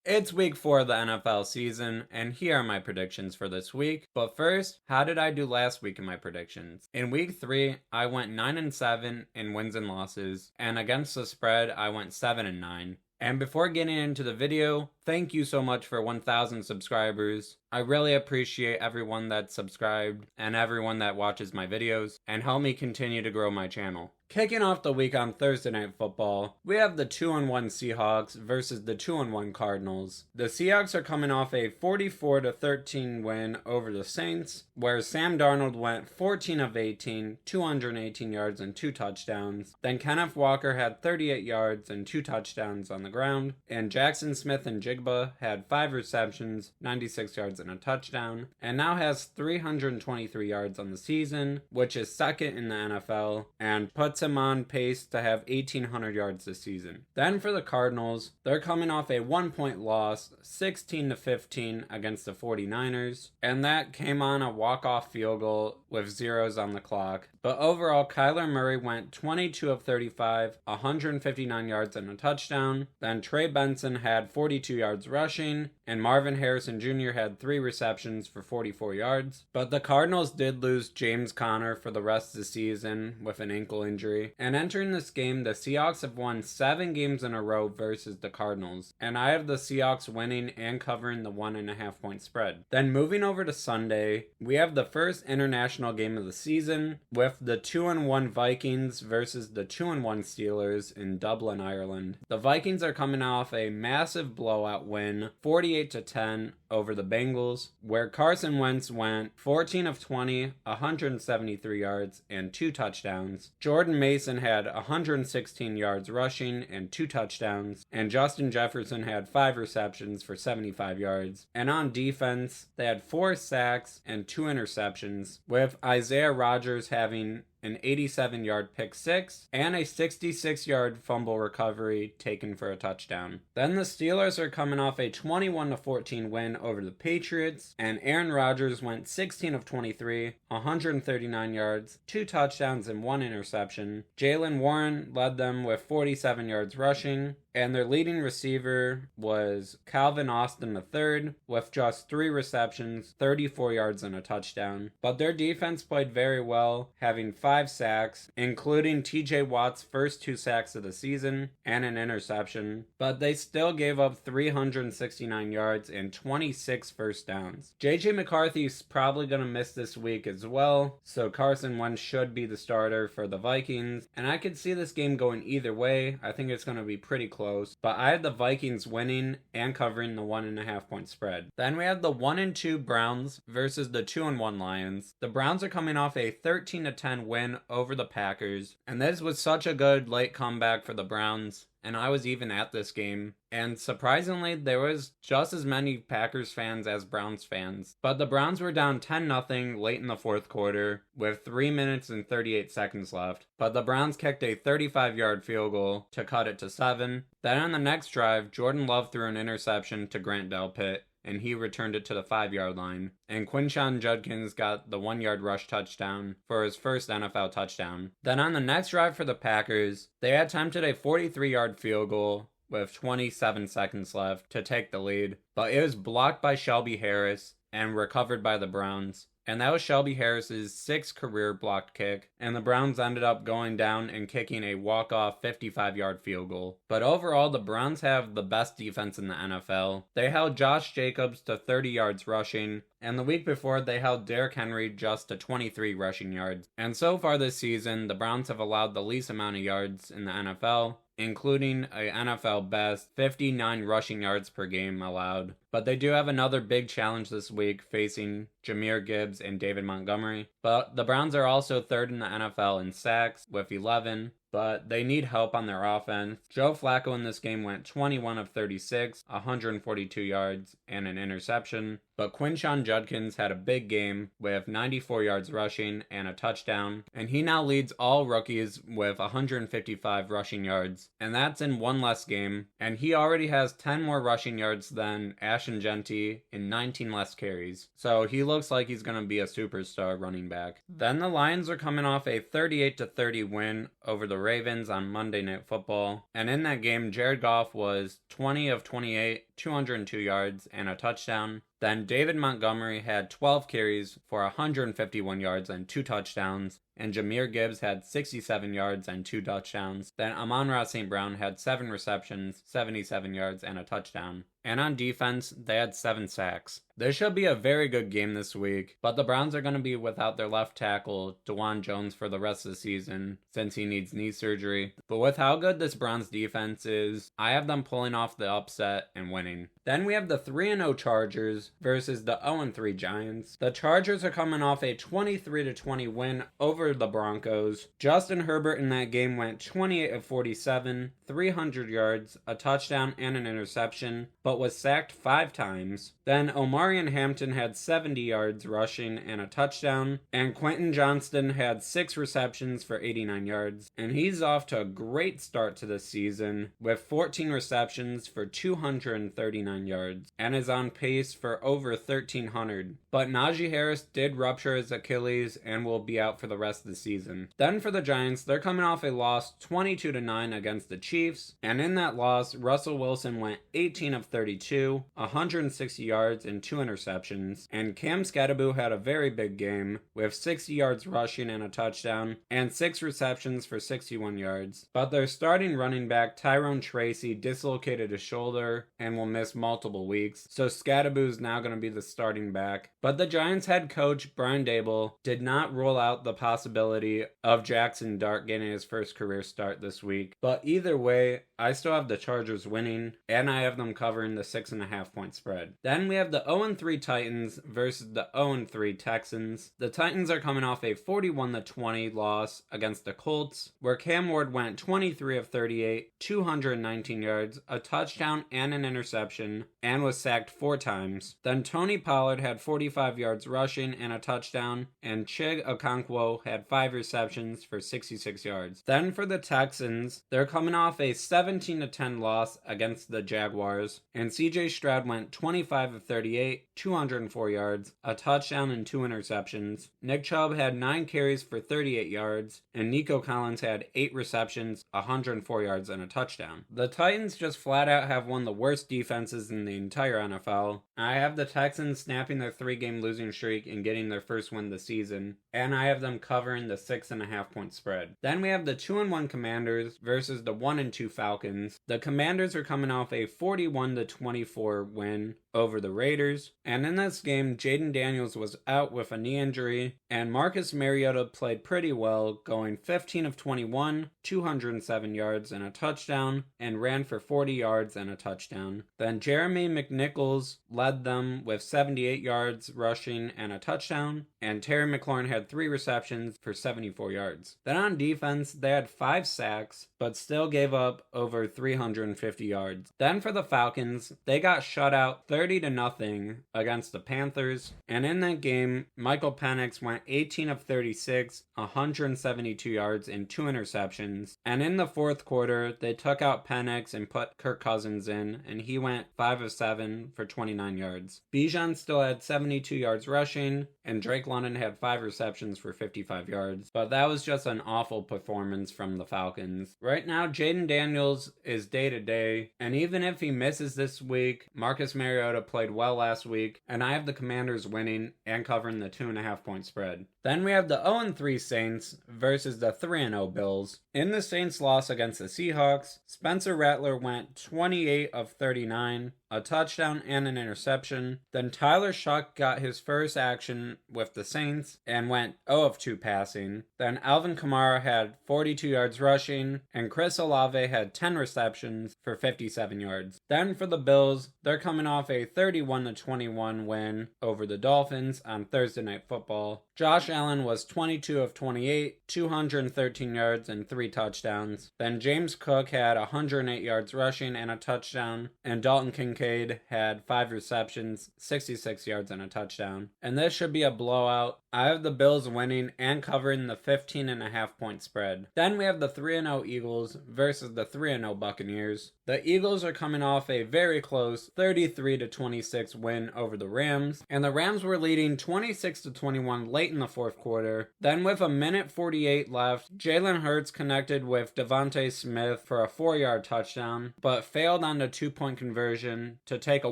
It's week 4 of the NFL season, and here are my predictions for this week. But first, how did I do last week in my predictions? In week 3, I went 9-7 in wins and losses, and against the spread, I went 7-9. And before getting into the video, thank you so much for 1,000 subscribers. I really appreciate everyone that's subscribed and everyone that watches my videos and help me continue to grow my channel. Kicking off the week on Thursday Night Football, we have the 2-1 Seahawks versus the 2-1 Cardinals. The Seahawks are coming off a 44-13 win over the Saints, where Sam Darnold went 14 of 18, 218 yards and 2 touchdowns. Then Kenneth Walker had 38 yards and 2 touchdowns on the ground, and Jackson Smith and Jigba had 5 receptions, 96 yards and a touchdown, and now has 323 yards on the season, which is second in the NFL, and puts him on pace to have 1,800 yards this season. Then for the Cardinals, they're coming off a 1-point loss, 16-15 against the 49ers, and that came on a walk-off field goal with zeros on the clock. But overall, Kyler Murray went 22 of 35, 159 yards and a touchdown. Then Trey Benson had 42 yards rushing, and Marvin Harrison Jr. had 3 receptions for 44 yards. But the Cardinals did lose James Conner for the rest of the season with an ankle injury. And entering this game, the Seahawks have won 7 games in a row versus the Cardinals. And I have the Seahawks winning and covering the 1.5 point spread. Then moving over to Sunday, we have the first international game of the season with the 2-1 Vikings versus the 2-1 Steelers in Dublin, Ireland. The Vikings are coming off a massive blowout win, 48-10 over the Bengals, where Carson Wentz went 14 of 20, 173 yards and 2 touchdowns. Jordan Mason had 116 yards rushing and 2 touchdowns, and Justin Jefferson had 5 receptions for 75 yards. And on defense, they had 4 sacks and 2 interceptions, with Isaiah Rodgers having an 87-yard pick 6 and a 66-yard fumble recovery taken for a touchdown. Then the Steelers are coming off a 21-14 win over the Patriots, and Aaron Rodgers went 16 of 23, 139 yards, 2 touchdowns and 1 interception. Jaylen Warren led them with 47 yards rushing, and their leading receiver was Calvin Austin III with just 3 receptions, 34 yards and a touchdown. But their defense played very well, having 5 sacks, including TJ Watt's first 2 sacks of the season and an interception. But they still gave up 369 yards and 26 first downs. JJ McCarthy's probably going to miss this week as well, so Carson Wentz should be the starter for the Vikings. And I could see this game going either way. I think it's going to be pretty close. But I had the Vikings winning and covering the 1.5 point spread. Then we had the 1-2 Browns versus the 2-1 Lions. The Browns are coming off a 13-10 win over the Packers, and this was such a good late comeback for the Browns. And I was even at this game. And surprisingly, there was just as many Packers fans as Browns fans. But the Browns were down 10-0 late in the 4th quarter with 3 minutes and 38 seconds left. But the Browns kicked a 35-yard field goal to cut it to 7. Then on the next drive, Jordan Love threw an interception to Grant Delpit, and he returned it to the 5-yard line. And Quinshon Judkins got the 1-yard rush touchdown for his first NFL touchdown. Then on the next drive for the Packers, they attempted a 43-yard field goal with 27 seconds left to take the lead, but it was blocked by Shelby Harris and recovered by the Browns. And that was Shelby Harris's 6th career blocked kick, and the Browns ended up going down and kicking a walk-off 55-yard field goal. But overall, the Browns have the best defense in the NFL. They held Josh Jacobs to 30 yards rushing, and the week before they held Derrick Henry just to 23 rushing yards. And so far this season, the Browns have allowed the least amount of yards in the NFL, including a NFL best 59 rushing yards per game allowed. But they do have another big challenge this week facing Jahmyr Gibbs and David Montgomery. But the Browns are also 3rd in the NFL in sacks with 11. But they need help on their offense. Joe Flacco in this game went 21 of 36, 142 yards, and an interception. But Quinshon Judkins had a big game with 94 yards rushing and a touchdown. And he now leads all rookies with 155 rushing yards. And that's in 1 less game. And he already has 10 more rushing yards than Ashton Genty in 19 less carries. So he looks like he's going to be a superstar running back. Then the Lions are coming off a 38-30 win over the Ravens on Monday Night Football. And in that game, Jared Goff was 20 of 28, 202 yards, and a touchdown. Then David Montgomery had 12 carries for 151 yards and 2 touchdowns. And Jahmyr Gibbs had 67 yards and 2 touchdowns. Then Amon-Ra St. Brown had 7 receptions, 77 yards, and a touchdown. And on defense, they had 7 sacks. This should be a very good game this week, but the Browns are going to be without their left tackle, DeJuan Jones, for the rest of the season, since he needs knee surgery. But with how good this Browns defense is, I have them pulling off the upset and winning. Then we have the 3-0 Chargers versus the 0-3 Giants. The Chargers are coming off a 23-20 win over the Broncos. Justin Herbert in that game went 28 of 47, 300 yards, a touchdown, and an interception, but was sacked 5 times. Then Omarion Hampton had 70 yards rushing and a touchdown, and Quentin Johnston had 6 receptions for 89 yards. And he's off to a great start to this season with 14 receptions for 239 yards and is on pace for over 1,300. But Najee Harris did rupture his Achilles and will be out for the rest of the season. Then for the Giants, they're coming off a loss 22-9 against the Chiefs, and in that loss, Russell Wilson went 18 of 32, 160 yards and 2 interceptions, and Cam Skattebo had a very big game with 60 yards rushing and a touchdown, and 6 receptions for 61 yards. But their starting running back Tyrone Tracy dislocated his shoulder and will miss multiple weeks, so Skattebo is now going to be the starting back. But the Giants head coach Brian Daboll did not rule out the possibility of Jackson Dart getting his first career start this week. But either way, I still have the Chargers winning, and I have them covering the 6.5 point spread. Then we have the 0-3 Titans versus the 0-3 Texans. The Titans are coming off a 41-20 loss against the Colts, where Cam Ward went 23 of 38, 219 yards, a touchdown, and an interception, and was sacked 4 times. Then Tony Pollard had 45 yards rushing and a touchdown, and Chig Okonkwo had 5 receptions for 66 yards. Then for the Texans, they're coming off a 17-10 loss against the Jaguars, and CJ Stroud went 25 of 38, 204 yards, a touchdown, and 2 interceptions. Nick Chubb had 9 carries for 38 yards, and Nico Collins had 8 receptions, 104 yards, and a touchdown. The Titans just flat out have one of the worst defenses in the entire NFL. I have the Texans snapping their 3-game losing streak and getting their first win this season, and I have them covering the 6.5 point spread. Then we have the 2-1 Commanders versus the 1-2 Falcons. The Commanders are coming off a 41-24 win over the Raiders, and in this game, Jaden Daniels was out with a knee injury, and Marcus Mariota played pretty well, going 15 of 21, 207 yards and a touchdown, and ran for 40 yards and a touchdown. Then Jeremy McNichols led them with 78 yards rushing and a touchdown, and Terry McLaurin had 3 receptions for 74 yards. Then on defense, they had 5 sacks, but still gave up over 350 yards. Then for the Falcons, they got shut out 30-0 against the Panthers, and in that game, Michael Penix went 18 of 36, 172 yards and 2 interceptions, and in the fourth quarter, they took out Penix and put Kirk Cousins in, and he went 5 of 7 for 29 yards. Bijan still had 72 yards rushing, and Drake London had 5 receptions for 55 yards, but that was just an awful performance from the Falcons. Right now, Jaden Daniels is day-to-day, and even if he misses this week, Marcus Mariota played well last week, and I have the Commanders winning and covering the 2.5 point spread. Then we have the 0-3 Saints versus the 3-0 Bills. In the Saints' loss against the Seahawks, Spencer Rattler went 28 of 39, a touchdown and an interception. Then Tyler Shuck got his first action with the Saints and went 0 of 2 passing. Then Alvin Kamara had 42 yards rushing, and Chris Olave had 10 receptions for 57 yards. Then for the Bills, they're coming off a 31-21 win over the Dolphins on Thursday Night Football. Josh Allen was 22 of 28, 213 yards and 3 touchdowns. Then James Cook had 108 yards rushing and a touchdown, and Dalton Kincaid had 5 receptions, 66 yards and a touchdown. And this should be a blowout. I have the Bills winning and covering the 15.5 point spread. Then we have the 3-0 Eagles versus the 3-0 Buccaneers. The Eagles are coming off a very close 33-26 win over the Rams, and the Rams were leading 26-21 late in the fourth quarter. Then with a minute 48 left, Jalen Hurts connected with Devontae Smith for a 4-yard touchdown, but failed on the 2-point conversion to take a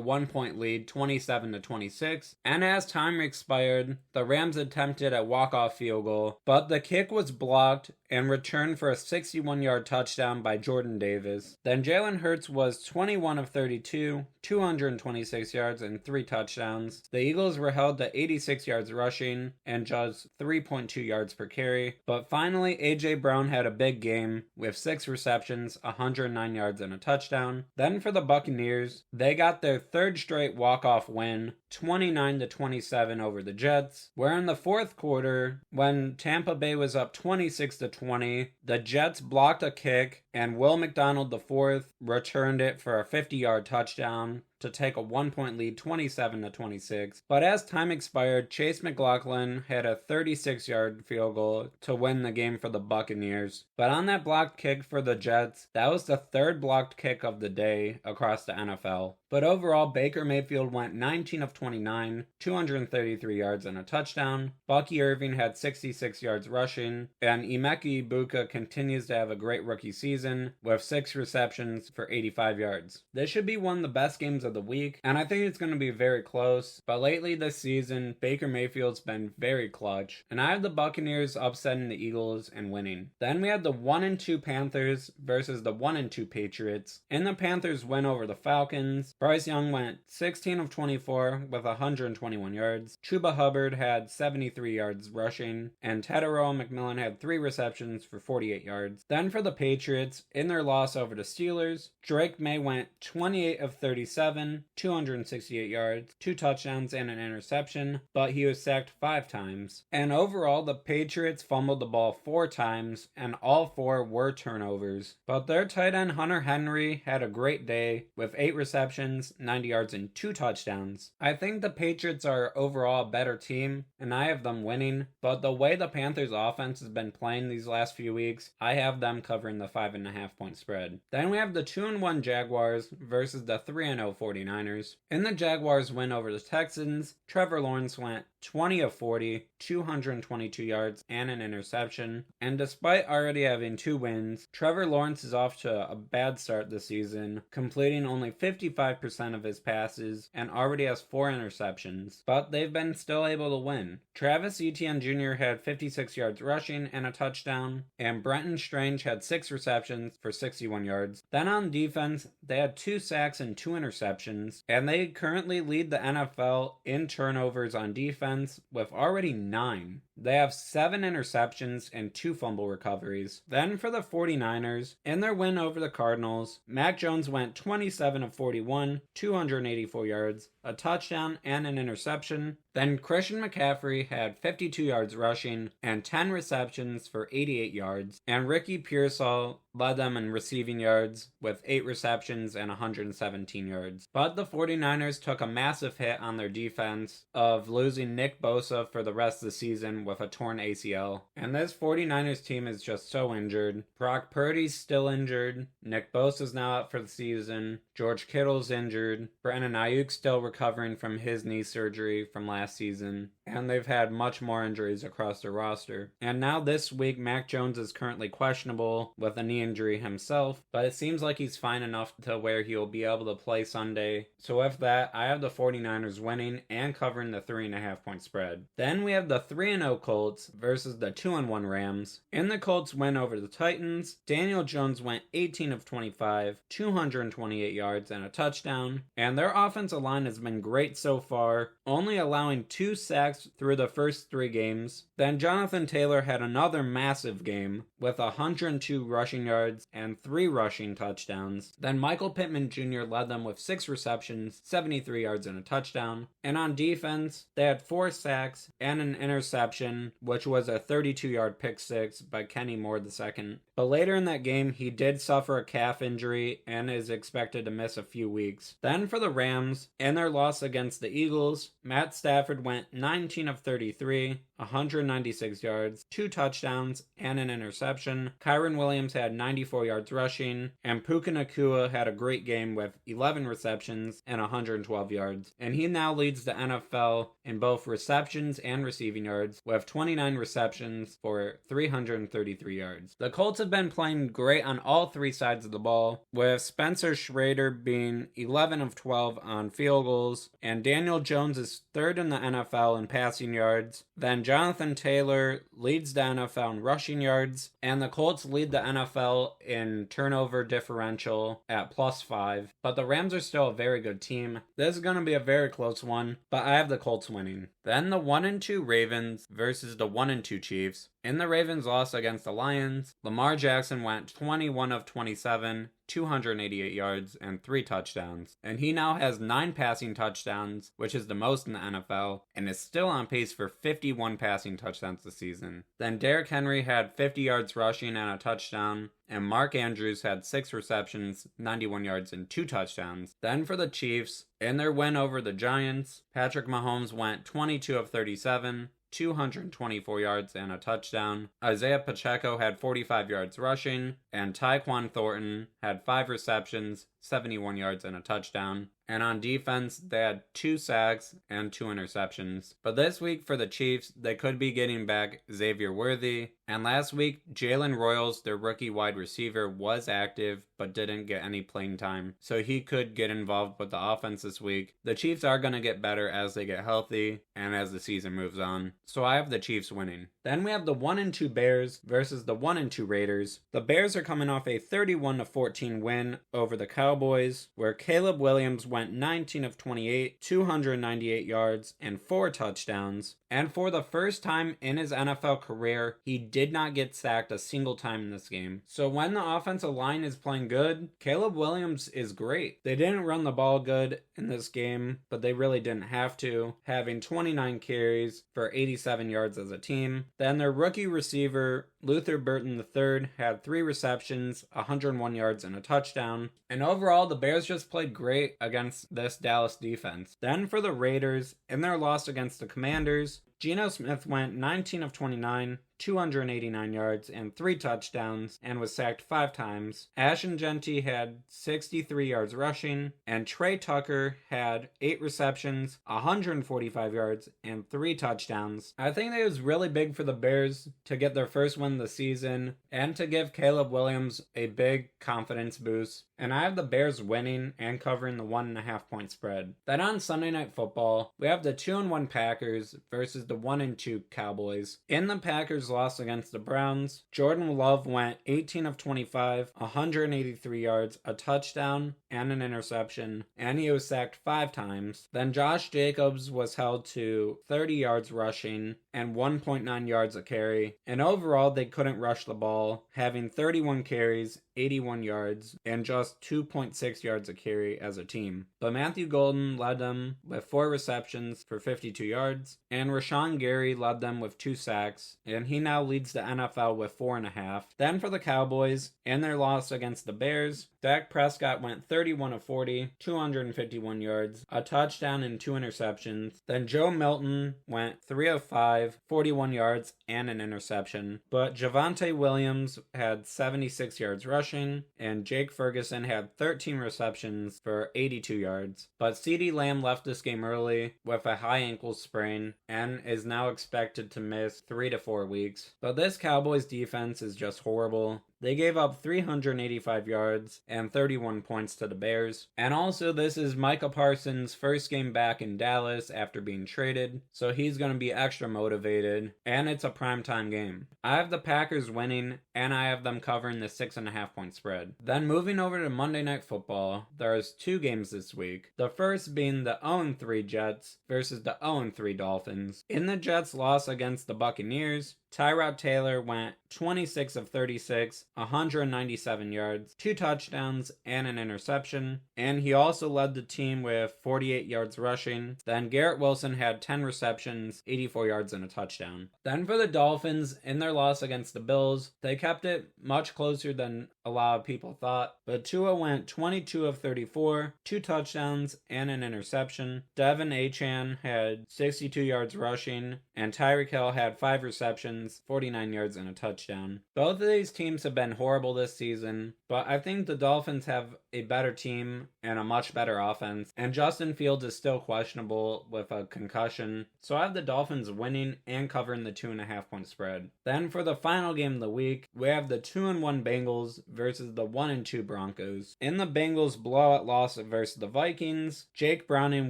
1-point lead 27-26. And as time expired, the Rams attempted a walk-off field goal, but the kick was blocked and returned for a 61-yard touchdown by Jordan Davis. Then Jalen Hurts was 21 of 32, 226 yards and 3 touchdowns. The Eagles were held to 86 yards rushing and just 3.2 yards per carry. But finally, A.J. Brown had a big game with 6 receptions, 109 yards and a touchdown. Then for the Buccaneers, they got their third straight walk-off win, 29-27 over the Jets. Where in the fourth quarter, when Tampa Bay was up 26-20, the Jets blocked a kick and Will McDonald IV returned it for a 50-yard touchdown to take a 1-point lead 27-26. But as time expired, Chase McLaughlin had a 36-yard field goal to win the game for the Buccaneers. But on that blocked kick for the Jets, that was the third blocked kick of the day across the NFL. But overall, Baker Mayfield went 19 of 29, 233 yards and a touchdown. Bucky Irving had 66 yards rushing, and Emeka Ibuka continues to have a great rookie season with 6 receptions for 85 yards. This should be one of the best games of the week, and I think it's going to be very close. But lately this season, Baker Mayfield's been very clutch, and I have the Buccaneers upsetting the Eagles and winning. Then we have the 1-2 Panthers versus the 1-2 Patriots. In the Panthers win over the Falcons, Bryce Young went 16 of 24 with 121 yards. Chuba Hubbard had 73 yards rushing, and Tedero McMillan had 3 receptions for 48 yards. Then for the Patriots, in their loss over the Steelers, Drake May went 28 of 37, 268 yards, 2 touchdowns and an interception, but he was sacked 5 times. And overall, the Patriots fumbled the ball 4 times, and all 4 were turnovers. But their tight end Hunter Henry had a great day with 8 receptions, 90 yards and 2 touchdowns. I think the Patriots are overall a better team, and I have them winning, but the way the Panthers offense has been playing these last few weeks, I have them covering the 5.5 point spread. Then we have the 2-1 Jaguars versus the 3-0 49ers. In the Jaguars win over the Texans, Trevor Lawrence went 20 of 40, 222 yards and an interception. And despite already having 2 wins, Trevor Lawrence is off to a bad start this season, completing only 55% of his passes and already has 4 interceptions. But they've been still able to win. Travis Etienne Jr. had 56 yards rushing and a touchdown, and Brenton Strange had 6 receptions for 61 yards. Then on defense, they had 2 sacks and 2 interceptions, and they currently lead the NFL in turnovers on defense with already 9. They have 7 interceptions and 2 fumble recoveries. Then for the 49ers, in their win over the Cardinals, Mac Jones went 27 of 41, 284 yards, a touchdown and an interception. Then Christian McCaffrey had 52 yards rushing and 10 receptions for 88 yards. And Ricky Pearsall led them in receiving yards with 8 receptions and 117 yards. But the 49ers took a massive hit on their defense of losing Nick Bosa for the rest of the season with a torn ACL. And this 49ers team is just so injured. Brock Purdy's still injured. Nick Bosa's now out for the season. George Kittle's injured. Brandon Ayuk's still recovering from his knee surgery from last season. And they've had much more injuries across their roster. And now this week, Mac Jones is currently questionable with a knee injury himself, but it seems like he's fine enough to where he'll be able to play Sunday. So with that, I have the 49ers winning and covering the 3.5 point spread. Then we have the 3-0 Colts versus the 2-1 Rams. In the Colts win over the Titans, Daniel Jones went 18 of 25, 228 yards and a touchdown, and their offensive line has been great so far, only allowing 2 sacks through the first 3 games. Then Jonathan Taylor had another massive game with 102 rushing yards and 3 rushing touchdowns. Then Michael Pittman Jr. led them with 6 receptions, 73 yards and a touchdown. And on defense, they had 4 sacks and an interception, which was a 32-yard pick six by Kenny Moore II. But later in that game, he did suffer a calf injury and is expected to miss a few weeks. Then for the Rams, in their loss against the Eagles, Matt Stafford went 19 of 33, 196 yards, 2 touchdowns, and an interception. Kyren Williams had 94 yards rushing, and Puka Nacua had a great game with 11 receptions and 112 yards. And he now leads the NFL in both receptions and receiving yards with 29 receptions for 333 yards. The Colts have been playing great on all three sides of the ball, with Spencer Schrader being 11 of 12 on field goals, and Daniel Jones is third in the NFL in passing yards. Then Jonathan Taylor leads the NFL in rushing yards, and the Colts lead the NFL in turnover differential at +5. But the Rams are still a very good team. This is going to be a very close one, but I have the Colts winning. Then the 1-2 Ravens versus the 1-2 Chiefs. In the Ravens' loss against the Lions, Lamar Jackson went 21 of 27, 288 yards, and 3 touchdowns. And he now has 9 passing touchdowns, which is the most in the NFL, and is still on pace for 51 passing touchdowns this season. Then Derrick Henry had 50 yards rushing and a touchdown, and Mark Andrews had 6 receptions, 91 yards, and 2 touchdowns. Then for the Chiefs, in their win over the Giants, Patrick Mahomes went 22 of 37, 224 yards and a touchdown. Isaiah Pacheco had 45 yards rushing, and Tyquan Thornton had 5 receptions, 71 yards and a touchdown. And on defense, they had 2 sacks and 2 interceptions. But this week for the Chiefs, they could be getting back Xavier Worthy. And last week, Jalen Royals, their rookie wide receiver, was active but didn't get any playing time, so he could get involved with the offense this week. The Chiefs are going to get better as they get healthy and as the season moves on, so I have the Chiefs winning. Then we have the 1-2 Bears versus the 1-2 Raiders. The Bears are coming off a 31-14 win over the Cowboys, where Caleb Williams went 19 of 28, 298 yards, and 4 touchdowns. And for the first time in his NFL career, he did not get sacked a single time in this game. So when the offensive line is playing good, Caleb Williams is great. They didn't run the ball good in this game, but they really didn't have to, having 29 carries for 87 yards as a team. Then their rookie receiver, Luther Burton III, had 3 receptions, 101 yards, and a touchdown. And overall, the Bears just played great against this Dallas defense. Then for the Raiders, in their loss against the Commanders, Geno Smith went 19 of 29, 289 yards, and 3 touchdowns, and was sacked 5 times. Ashton Genty had 63 yards rushing, and Trey Tucker had 8 receptions, 145 yards, and 3 touchdowns. I think it was really big for the Bears to get their first win of the season, and to give Caleb Williams a big confidence boost. And I have the Bears winning and covering the 1.5 point spread. Then on Sunday Night Football, we have the 2-1 Packers versus the 1-2 Cowboys. In the Packers' loss against the Browns, Jordan Love went 18 of 25, 183 yards, a touchdown, and an interception, and he was sacked 5 times. Then Josh Jacobs was held to 30 yards rushing and 1.9 yards a carry, and overall they couldn't rush the ball, having 31 carries, 81 yards, and just 2.6 yards a carry as a team. But Matthew Golden led them with 4 receptions for 52 yards, and Rashawn Gary led them with 2 sacks, and he now leads the NFL with 4.5. Then for the Cowboys, in their loss against the Bears, Dak Prescott went 31 of 40, 251 yards, a touchdown and 2 interceptions. Then Joe Milton went 3 of 5, 41 yards, and an interception. But Javonte Williams had 76 yards rushing, and Jake Ferguson had 13 receptions for 82 yards. But CeeDee Lamb left this game early with a high ankle sprain and is now expected to miss 3 to 4 weeks. But this Cowboys defense is just horrible. They gave up 385 yards and 31 points to the Bears. And also, this is Micah Parsons' first game back in Dallas after being traded, so he's going to be extra motivated, and it's a primetime game. I have the Packers winning, and I have them covering the 6.5 point spread. Then moving over to Monday Night Football, there's 2 games this week. The first being the 0-3 Jets versus the 0-3 Dolphins. In the Jets' loss against the Buccaneers, Tyrod Taylor went 26 of 36, 197 yards, 2 touchdowns, and an interception. And he also led the team with 48 yards rushing. Then Garrett Wilson had 10 receptions, 84 yards, and a touchdown. Then for the Dolphins, in their loss against the Bills, they kept it much closer than a lot of people thought. But Tua went 22 of 34, 2 touchdowns, and an interception. Devin Achane had 62 yards rushing, and Tyreek Hill had 5 receptions, 49 yards, and a touchdown. Both of these teams have been horrible this season, but I think the Dolphins have a better team and a much better offense, and Justin Fields is still questionable with a concussion, so I have the Dolphins winning and covering the 2.5 point spread. Then for the final game of the week, we have the 2-1 Bengals versus the 1-2 Broncos. In the Bengals blowout loss versus the Vikings, Jake Browning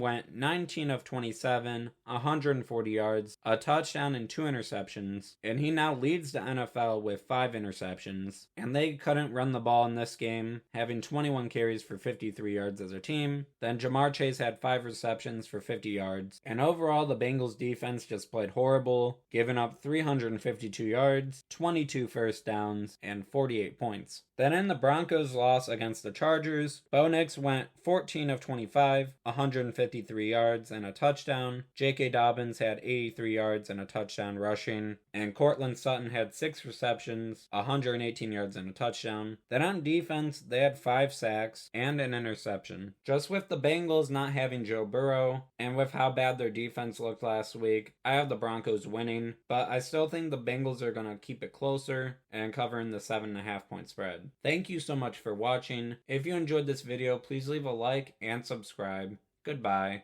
went 19 of 27, 140 yards, a touchdown, and 2 interceptions, and he now leads the NFL with 5 interceptions. And they couldn't run the ball in this game, having 21 carries for 53 yards as a team. Then Jamar Chase had 5 receptions for 50 yards. And overall, the Bengals defense just played horrible, giving up 352 yards, 22 first downs, and 48 points. Then in the Broncos loss against the Chargers, Bo Nix went 14 of 25, 153 yards, and a touchdown. J.K. Dobbins had 83 yards and a touchdown rushing, and Cortland Sutton had 6 receptions, 118 yards, and a touchdown. Then on defense, they had 5 sacks and an interception. Just with the Bengals not having Joe Burrow, and with how bad their defense looked last week, I have the Broncos winning, but I still think the Bengals are going to keep it closer and covering the 7.5 point spread. Thank you so much for watching. If you enjoyed this video, please leave a like and subscribe. Goodbye.